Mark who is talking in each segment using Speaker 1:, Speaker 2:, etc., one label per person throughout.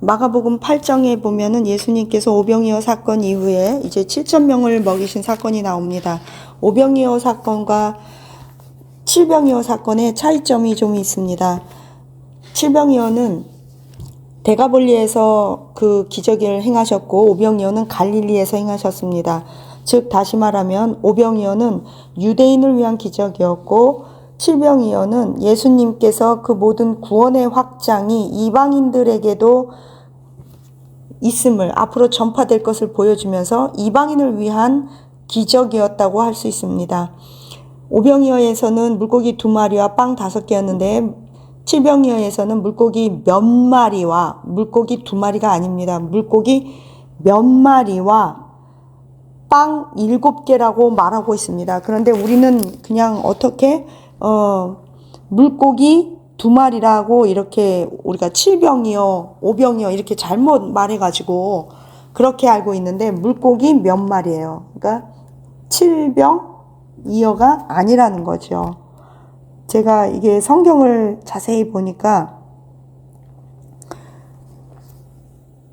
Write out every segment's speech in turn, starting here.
Speaker 1: 마가복음 8장에 보면은 예수님께서 오병이어 사건 이후에 이제 7,000명을 먹이신 사건이 나옵니다. 오병이어 사건과 칠병이어 사건의 차이점이 좀 있습니다. 칠병이어는 데가볼리에서 그 기적을 행하셨고 오병이어는 갈릴리에서 행하셨습니다. 즉 다시 말하면 오병이어는 유대인을 위한 기적이었고 칠병이어는 예수님께서 그 모든 구원의 확장이 이방인들에게도 있음을 앞으로 전파될 것을 보여주면서 이방인을 위한 기적이었다고 할 수 있습니다. 오병이어에서는 물고기 2마리와 빵 5개였는데 칠병이어에서는 물고기 몇 마리와 물고기 2마리가 아닙니다. 물고기 몇 마리와 빵 7개라고 말하고 있습니다. 그런데 우리는 그냥 어떻게 물고기 2마리라고 이렇게 우리가 칠병이어, 오병이어 이렇게 잘못 말해가지고 그렇게 알고 있는데 물고기 몇 마리예요. 그러니까 칠병이어가 아니라는 거죠. 제가 이게 성경을 자세히 보니까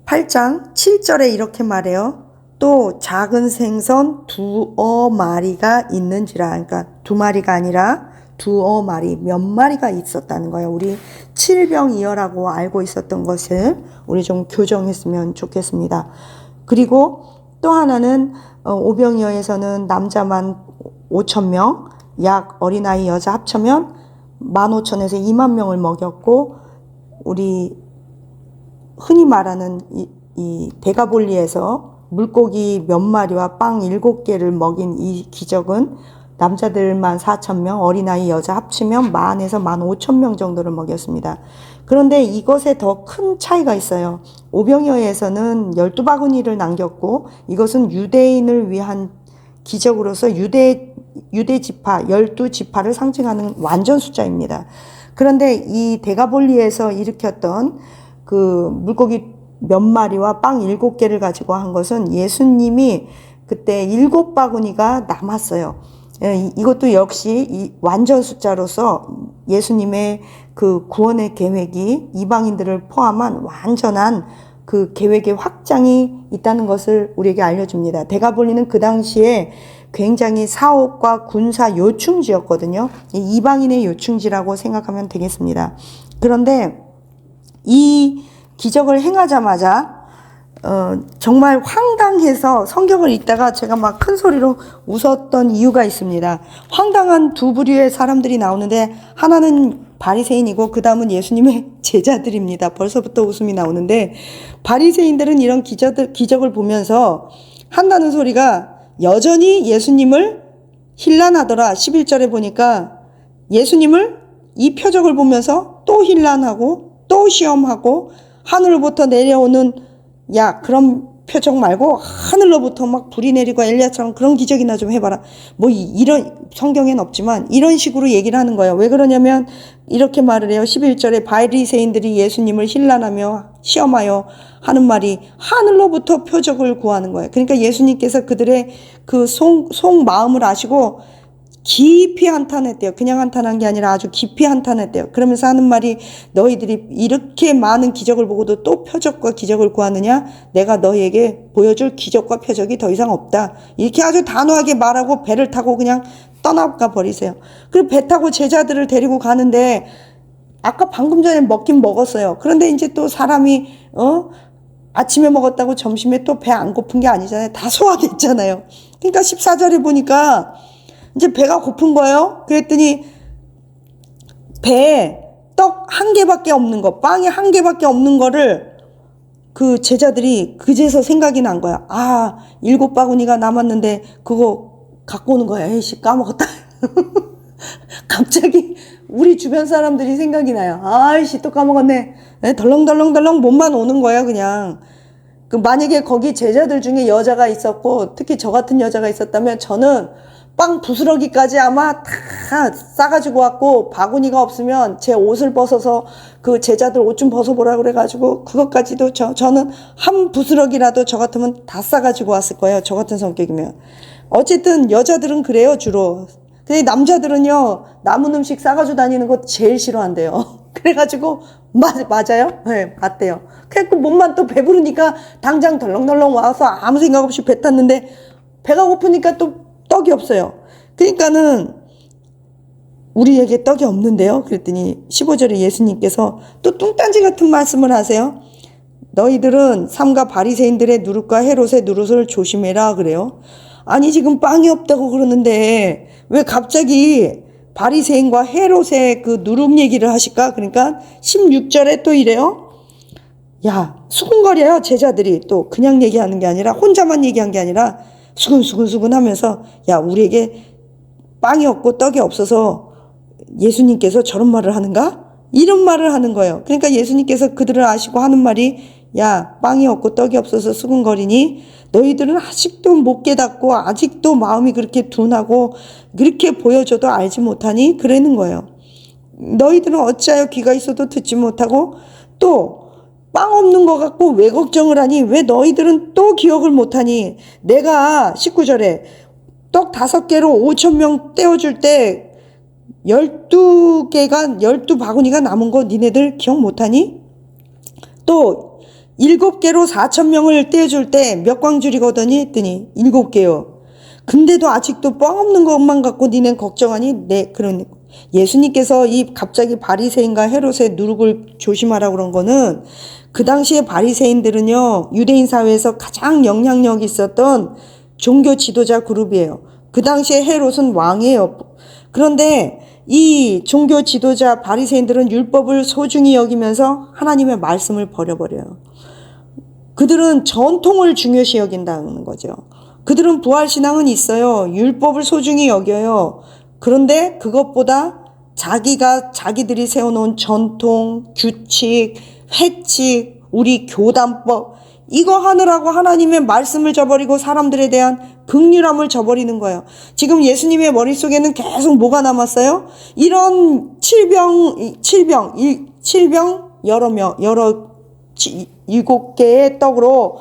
Speaker 1: 8장 7절에 이렇게 말해요. 또 작은 생선 2마리가 있는지라. 그러니까 2마리가 아니라 2마리, 몇 마리가 있었다는 거예요. 우리 칠병이어라고 알고 있었던 것을 우리 좀 교정했으면 좋겠습니다. 그리고 또 하나는 오병이어에서는 남자만 5,000명, 약 어린아이 여자 합쳐면 15,000에서 20,000명을 먹였고 우리 흔히 말하는 이 데가볼리에서 물고기 몇 마리와 빵 7개를 먹인 이 기적은 남자들만 4,000명, 어린아이 여자 합치면 10,000에서 15,000명 정도를 먹였습니다. 그런데 이것에 더 큰 차이가 있어요. 오병이어에서는 12바구니를 남겼고 이것은 유대인을 위한 기적으로서 유대 지파, 12지파를 상징하는 완전 숫자입니다. 그런데 이 데가볼리에서 일으켰던 그 물고기 몇 마리와 빵 7개를 가지고 한 것은 예수님이 그때 7바구니가 남았어요. 이것도 역시 이 완전 숫자로서 예수님의 그 구원의 계획이 이방인들을 포함한 완전한 그 계획의 확장이 있다는 것을 우리에게 알려줍니다. 데가볼리는 그 당시에 굉장히 사업과 군사 요충지였거든요. 이방인의 요충지라고 생각하면 되겠습니다. 그런데 이 기적을 행하자마자 정말 황당해서 성경을 읽다가 제가 막 큰 소리로 웃었던 이유가 있습니다. 황당한 두 부류의 사람들이 나오는데 하나는 바리새인이고 그 다음은 예수님의 제자들입니다. 벌써부터 웃음이 나오는데 바리새인들은 이런 기적을 보면서 한다는 소리가 여전히 예수님을 힐난하더라. 11절에 보니까 예수님을 이 표적을 보면서 또 힐난하고 또 시험하고 하늘로부터 내려오는 그런 표적 말고 하늘로부터 막 불이 내리고 엘리야처럼 그런 기적이나 좀 해봐라. 뭐 이런 성경엔 없지만 이런 식으로 얘기를 하는 거예요. 왜 그러냐면 이렇게 말을 해요. 11절에 바리새인들이 예수님을 힐난하며 시험하여 하는 말이 하늘로부터 표적을 구하는 거예요. 그러니까 예수님께서 그들의 그 속마음을 아시고 깊이 한탄했대요. 그냥 한탄한 게 아니라 아주 깊이 한탄했대요. 그러면서 하는 말이 너희들이 이렇게 많은 기적을 보고도 또 표적과 기적을 구하느냐? 내가 너희에게 보여줄 기적과 표적이 더 이상 없다. 이렇게 아주 단호하게 말하고 배를 타고 그냥 떠나가 버리세요. 그리고 배 타고 제자들을 데리고 가는데 아까 방금 전에 먹긴 먹었어요. 그런데 이제 또 사람이 아침에 먹었다고 점심에 또 배 안 고픈 게 아니잖아요. 다 소화됐잖아요. 그러니까 14절에 보니까 이제 배가 고픈 거예요. 그랬더니 배에 떡 1개밖에 없는 거, 빵이 1개밖에 없는 거를 그 제자들이 그제서 생각이 난 거야. 7바구니가 남았는데 그거 갖고 오는 거야. 에이씨, 까먹었다. 갑자기 우리 주변 사람들이 생각이 나요. 아이씨, 또 까먹었네. 덜렁덜렁덜렁 몸만 오는 거야, 그냥. 만약에 거기 제자들 중에 여자가 있었고, 특히 저 같은 여자가 있었다면 저는 빵 부스러기까지 아마 다 싸가지고 왔고 바구니가 없으면 제 옷을 벗어서 그 제자들 옷 좀 벗어보라 그래가지고 그것까지도 저는 한 부스러기라도 저 같으면 다 싸가지고 왔을 거예요. 저 같은 성격이면. 어쨌든 여자들은 그래요 주로. 근데 남자들은요 남은 음식 싸가지고 다니는 거 제일 싫어한대요. 그래가지고 맞아요? 네, 맞대요. 그래갖고 몸만 또 배부르니까 당장 덜렁덜렁 와서 아무 생각 없이 배 탔는데 배가 고프니까 또 떡이 없어요. 그러니까는 우리에게 떡이 없는데요. 그랬더니 15절에 예수님께서 또 뚱딴지 같은 말씀을 하세요. 너희들은 삼가 바리새인들의 누룩과 헤롯의 누룩을 조심해라 그래요. 아니 지금 빵이 없다고 그러는데 왜 갑자기 바리새인과 헤롯의 그 누룩 얘기를 하실까? 그러니까 16절에 또 이래요. 야, 수근거려요. 제자들이 또 그냥 얘기하는 게 아니라 혼자만 얘기한 게 아니라 수근수근 하면서 야, 우리에게 빵이 없고 떡이 없어서 예수님께서 저런 말을 하는가? 이런 말을 하는 거예요. 그러니까 예수님께서 그들을 아시고 하는 말이 야, 빵이 없고 떡이 없어서 수근거리니 너희들은 아직도 못 깨닫고 아직도 마음이 그렇게 둔하고 그렇게 보여줘도 알지 못하니 그러는 거예요. 너희들은 어찌하여 귀가 있어도 듣지 못하고 또 빵 없는 것 같고 왜 걱정을 하니 왜 너희들은 또 기억을 못하니 내가 19절에 떡 5개로 5,000명 떼어줄 때 12바구니가 남은 거 니네들 기억 못하니? 또 7개로 4,000명을 떼어줄 때 몇 광줄이거더니 했더니 7개요. 근데도 아직도 빵 없는 것만 갖고 니넨 걱정하니? 네, 그런 예수님께서 이 갑자기 바리새인과 헤롯의 누룩을 조심하라고 그런 거는 그 당시에 바리새인들은요 유대인 사회에서 가장 영향력이 있었던 종교 지도자 그룹이에요. 그 당시에 헤롯은 왕이에요. 그런데 이 종교 지도자 바리새인들은 율법을 소중히 여기면서 하나님의 말씀을 버려버려요. 그들은 전통을 중요시 여긴다는 거죠. 그들은 부활신앙은 있어요. 율법을 소중히 여겨요. 그런데 그것보다 자기들이 세워놓은 전통, 규칙, 회칙, 우리 교단법 이거 하느라고 하나님의 말씀을 저버리고 사람들에 대한 긍휼함을 저버리는 거예요. 지금 예수님의 머릿속에는 계속 뭐가 남았어요? 이런 여러 7개의 떡으로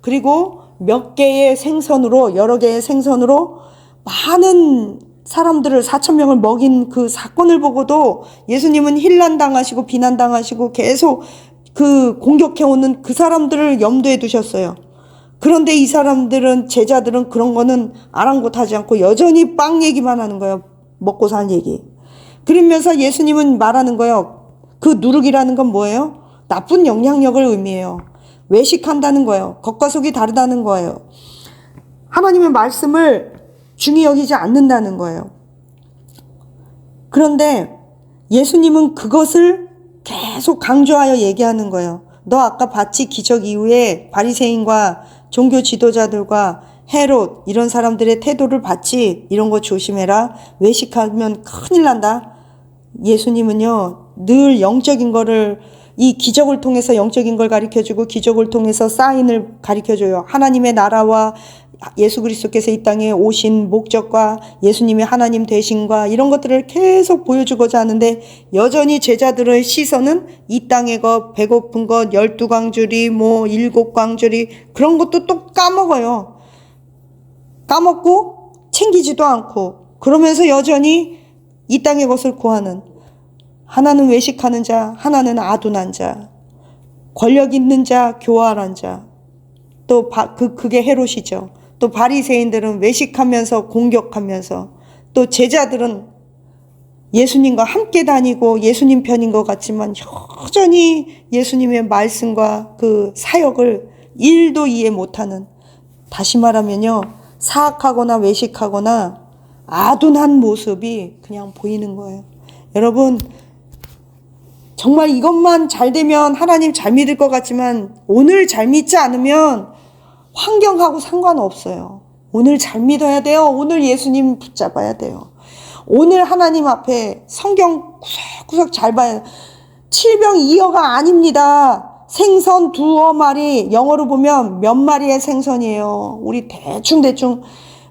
Speaker 1: 그리고 몇 개의 생선으로 여러 개의 생선으로 많은 사람들을 4,000명을 먹인 그 사건을 보고도 예수님은 힐난당하시고 비난당하시고 계속 그 공격해오는 그 사람들을 염두에 두셨어요. 그런데 이 사람들은 제자들은 그런 거는 아랑곳하지 않고 여전히 빵 얘기만 하는 거예요. 먹고 살 얘기. 그러면서 예수님은 말하는 거예요. 그 누룩이라는 건 뭐예요? 나쁜 영향력을 의미해요. 외식한다는 거예요. 겉과 속이 다르다는 거예요. 하나님의 말씀을 중히 여기지 않는다는 거예요. 그런데 예수님은 그것을 계속 강조하여 얘기하는 거예요. 너 아까 봤지? 기적 이후에 바리새인과 종교 지도자들과 헤롯 이런 사람들의 태도를 봤지? 이런 거 조심해라. 외식하면 큰일 난다. 예수님은요 늘 영적인 거를 이 기적을 통해서 영적인 걸 가르쳐주고 기적을 통해서 사인을 가르쳐줘요. 하나님의 나라와 예수 그리스도께서 이 땅에 오신 목적과 예수님의 하나님 되심과 이런 것들을 계속 보여주고자 하는데 여전히 제자들의 시선은 이 땅의 것, 배고픈 것, 12광주리, 7광주리 그런 것도 또 까먹어요. 까먹고 챙기지도 않고 그러면서 여전히 이 땅의 것을 구하는 하나는 외식하는 자, 하나는 아둔한 자, 권력 있는 자, 교활한 자, 또 그게 헤롯이죠. 또 바리새인들은 외식하면서 공격하면서 또 제자들은 예수님과 함께 다니고 예수님 편인 것 같지만 여전히 예수님의 말씀과 그 사역을 1도 이해 못하는 다시 말하면요 사악하거나 외식하거나 아둔한 모습이 그냥 보이는 거예요. 여러분 정말 이것만 잘 되면 하나님 잘 믿을 것 같지만 오늘 잘 믿지 않으면 환경하고 상관없어요. 오늘 잘 믿어야 돼요. 오늘 예수님 붙잡아야 돼요. 오늘 하나님 앞에 성경 구석구석 잘 봐야 돼요. 7병 2어가 아닙니다. 생선 2마리 영어로 보면 몇 마리의 생선이에요. 우리 대충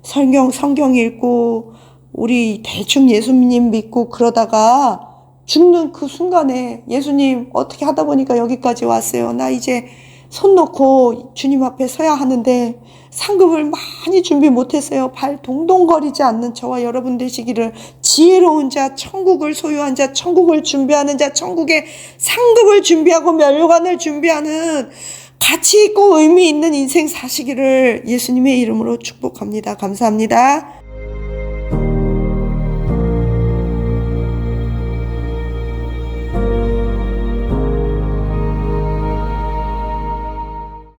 Speaker 1: 성경 읽고 우리 대충 예수님 믿고 그러다가 죽는 그 순간에 예수님 어떻게 하다 보니까 여기까지 왔어요. 나 이제 손 놓고 주님 앞에 서야 하는데 상급을 많이 준비 못했어요. 발 동동거리지 않는 저와 여러분 되시기를, 지혜로운 자, 천국을 소유한 자, 천국을 준비하는 자, 천국의 상급을 준비하고 멸관을 준비하는 가치 있고 의미 있는 인생 사시기를 예수님의 이름으로 축복합니다. 감사합니다.